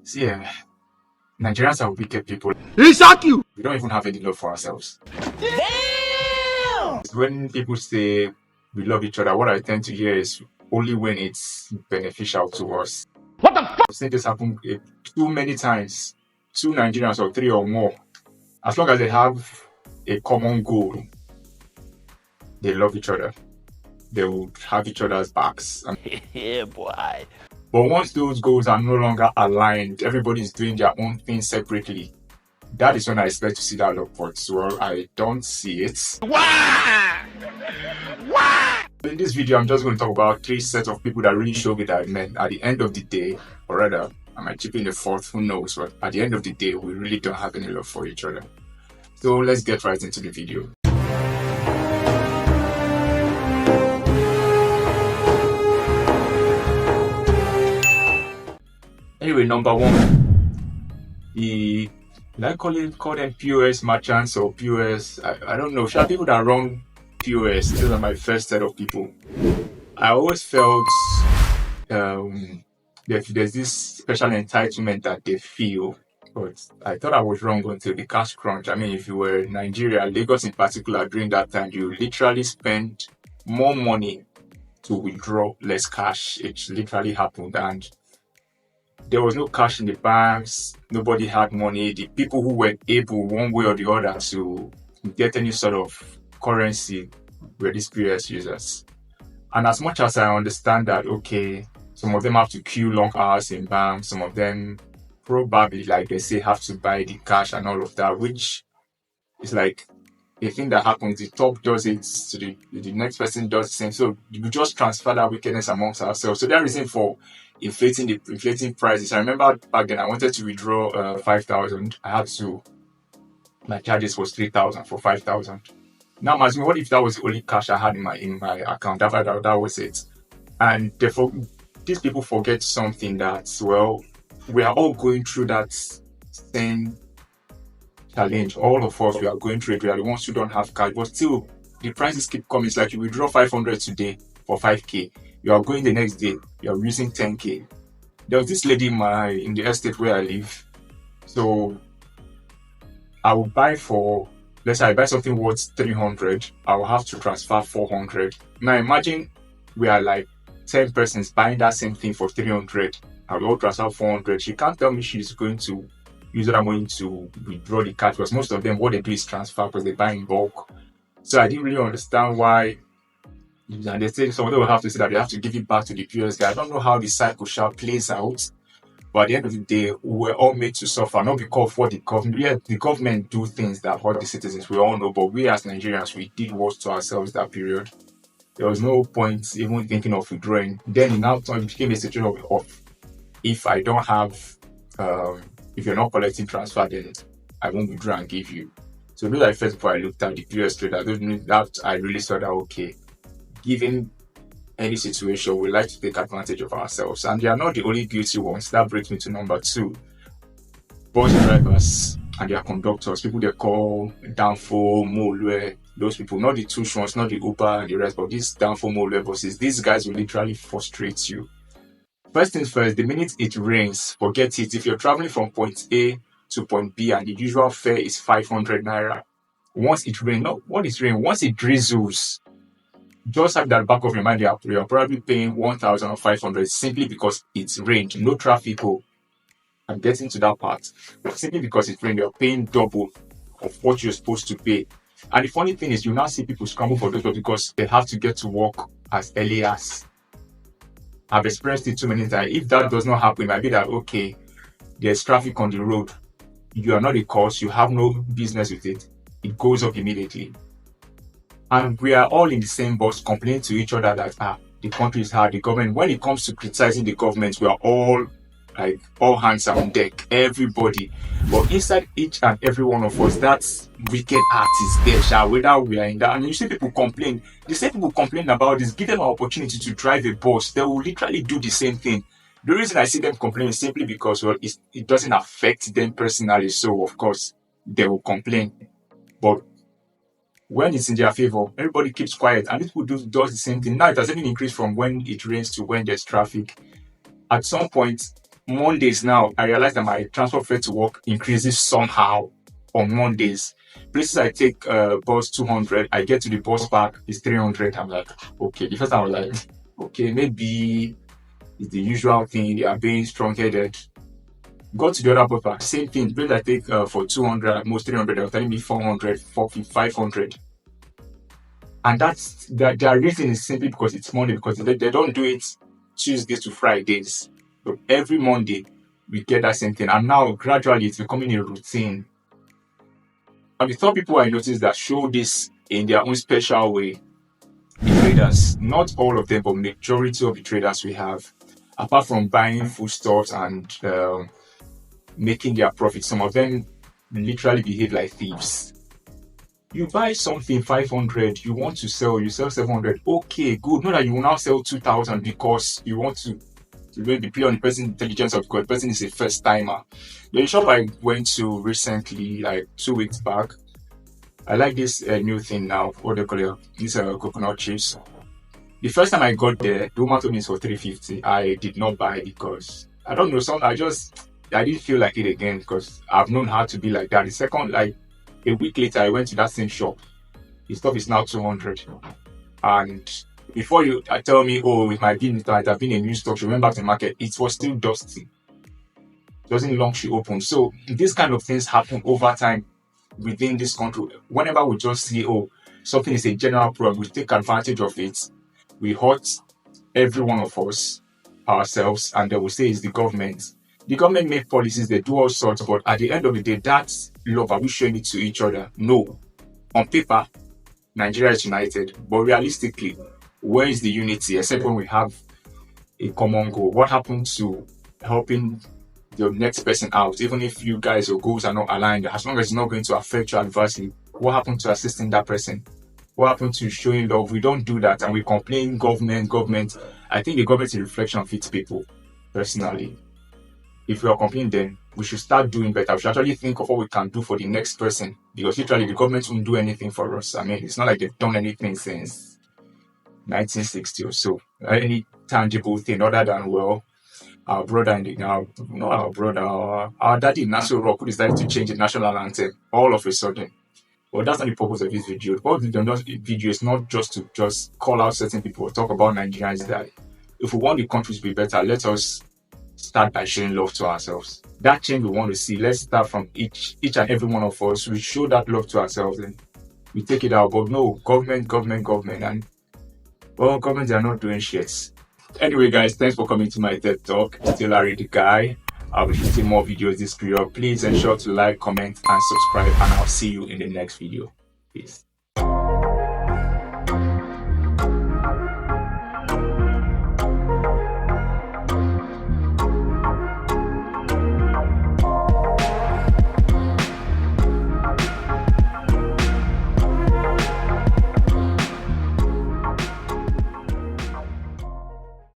See, Nigerians are wicked people. He shock you. We don't even have any love for ourselves. Damn! When people say we love each other, what I tend to hear is only when it's beneficial to us. What the fuck? I've seen this happen too many times. Two Nigerians or three or more. As long as they have a common goal, they love each other. They will have each other's backs. Yeah, boy. But once those goals are no longer aligned, everybody's doing their own thing separately. That is when I expect to see that love part. So I don't see it. Why? In this video, I'm just going to talk about 3 sets of people that really show me that, man, at the end of the day, or rather, I might chip in the fourth, who knows, but at the end of the day, we really don't have any love for each other. So let's get right into the video. Anyway, number 1, call them POS merchants or POS. I don't know. People that run POS, those are my first set of people. I always felt there's this special entitlement that they feel, but I thought I was wrong until the cash crunch. I mean, if you were in Nigeria, Lagos in particular, during that time, you literally spend more money to withdraw less cash. It literally happened, and there was no cash in the banks. Nobody had money. The people who were able, one way or the other, to get any sort of currency were these POS users. And as much as I understand that, okay, some of them have to queue long hours in banks, some of them probably, like they say, have to buy the cash and all of that, which is like a thing that happens. The top does it, so the next person does the same. So we just transfer that wickedness amongst ourselves. So that reason for inflating prices. I remember back then I wanted to withdraw 5,000. I had to, my charges was 3,000 for 5,000. Now imagine, what if that was the only cash I had in my account? That was it. And therefore, these people forget something, that, well, we are all going through that same challenge. All of us, we are going through it. We are the ones who don't have cash, but still the prices keep coming. It's like you withdraw 500 today for 5k. You are going the next day, you are using 10k. There was this lady in the estate where I live. So I would buy for, let's say I buy something worth 300, I will have to transfer 400. Now imagine we are like 10 persons buying that same thing for 300. I will all transfer 400. She can't tell me she's going to use that money to withdraw the cash, because most of them, what they do is transfer because they buy in bulk. So I didn't really understand why. And they say some of them will have to say that they have to give it back to the POS guy. I don't know how the cycle shall plays out, but at the end of the day, we're all made to suffer, not because of what the government. Yeah, the government do things that hurt the citizens, we all know, but we as Nigerians, we did worse to ourselves that period. There was no point even thinking of withdrawing. Then in that time, it became a situation of if I don't have, if you're not collecting transfer, then I won't withdraw and give you. So those are the first before I looked at the POS trader. That I really saw that, okay, given any situation, we like to take advantage of ourselves. And they are not the only guilty ones. That brings me to number 2. Bus drivers and their conductors, people they call Danfo, Molue, those people, not the two ones, not the Uber and the rest, but these Danfo, Molue buses. These guys will literally frustrate you. First things first, the minute it rains, forget it. If you're traveling from point A to point B and the usual fare is 500 naira, once it rains, once it drizzles, just have that back of your mind, you're probably paying 1,500 simply because it's rained. No traffic. I'm getting to that part. But simply because it's rained, you're paying double of what you're supposed to pay. And the funny thing is, you now see people scramble for those because they have to get to work as early as. I've experienced it too many times. If that does not happen, it might be that, okay, there's traffic on the road. You are not the cause. You have no business with it. It goes up immediately. And we are all in the same box, complaining to each other that the country is hard, the government. When it comes to criticizing the government, we are all like all hands are on deck, everybody. But inside each and every one of us, that wicked heart is there, whether we are in that. And you see people complain. The same people complain about this. Give them an opportunity to drive a bus. They will literally do the same thing. The reason I see them complain is simply because, well, it doesn't affect them personally. So of course they will complain. But when it's in their favor, everybody keeps quiet, and people does the same thing. Now it has even increased from when it rains to when there's traffic. At some point, Mondays now, I realize that my transport fare to work increases somehow on Mondays. Places I take bus 200, I get to the bus park, it's 300. I'm like, okay. The first time I was like, okay, maybe it's the usual thing. They are being strong-headed. Got to the other bus park, same thing. Place I take for 200, at most 300, they were telling me 400, 450, 500. And that's their reason is simply because it's Monday, because they don't do it Tuesdays to Fridays. So every Monday we get that same thing. And now gradually it's becoming a routine. And the third people I noticed that show this in their own special way, the traders. Not all of them, but majority of the traders we have, apart from buying foodstuffs and making their profit, some of them literally behave like thieves. You buy something 500, you want to sell, you sell 700. Okay, good. Not that you will now sell 2,000 because you want to maybe play on the person's intelligence or because the person is a first timer. The shop I went to recently, like 2 weeks back, I like this new thing now. What do they call it? These coconut chips. The first time I got there, the woman told me it's for 350. I did not buy because I don't know. I didn't feel like it again because I've known how to be like that. The second, like a week later, I went to that same shop. The stuff is now 200. And before you tell me, oh, it might have been a new stock, you went back to the market, it was still dusty. It wasn't long she opened. So these kind of things happen over time within this country. Whenever we just see, oh, something is a general problem, we take advantage of it. We hurt every one of us, ourselves, and they will say it's the government. The government make policies, they do all sorts, but at the end of the day, that's love. Are we showing it to each other? No. On paper, Nigeria is united, but realistically, where is the unity? Except when we have a common goal. What happened to helping the next person out, even if you guys, your goals are not aligned, as long as it's not going to affect you adversely? What happened to assisting that person? What happened to showing love? We don't do that, and we complain government. I think the government is a reflection of its people, personally. If we are complaining, then we should start doing better. We should actually think of what we can do for the next person, because literally the government won't do anything for us. I mean, it's not like they've done anything since 1960 or so. Any tangible thing other than, well, our brother our daddy in Nassau Rock who decided to change the national anthem all of a sudden. But that's not the purpose of this video. The purpose of this video is not just to call out certain people or talk about Nigerians. That if we want the country to be better, let us start by showing love to ourselves. That change we want to see, let's start from each and every one of us. We show that love to ourselves and we take it out. But no, government, and well, governments are not doing shit. Anyway, guys, thanks for coming to my TED Talk. Still Larry the guy. I'll be shooting more videos this period. Please ensure to like, comment, and subscribe, and I'll see you in the next video. Peace.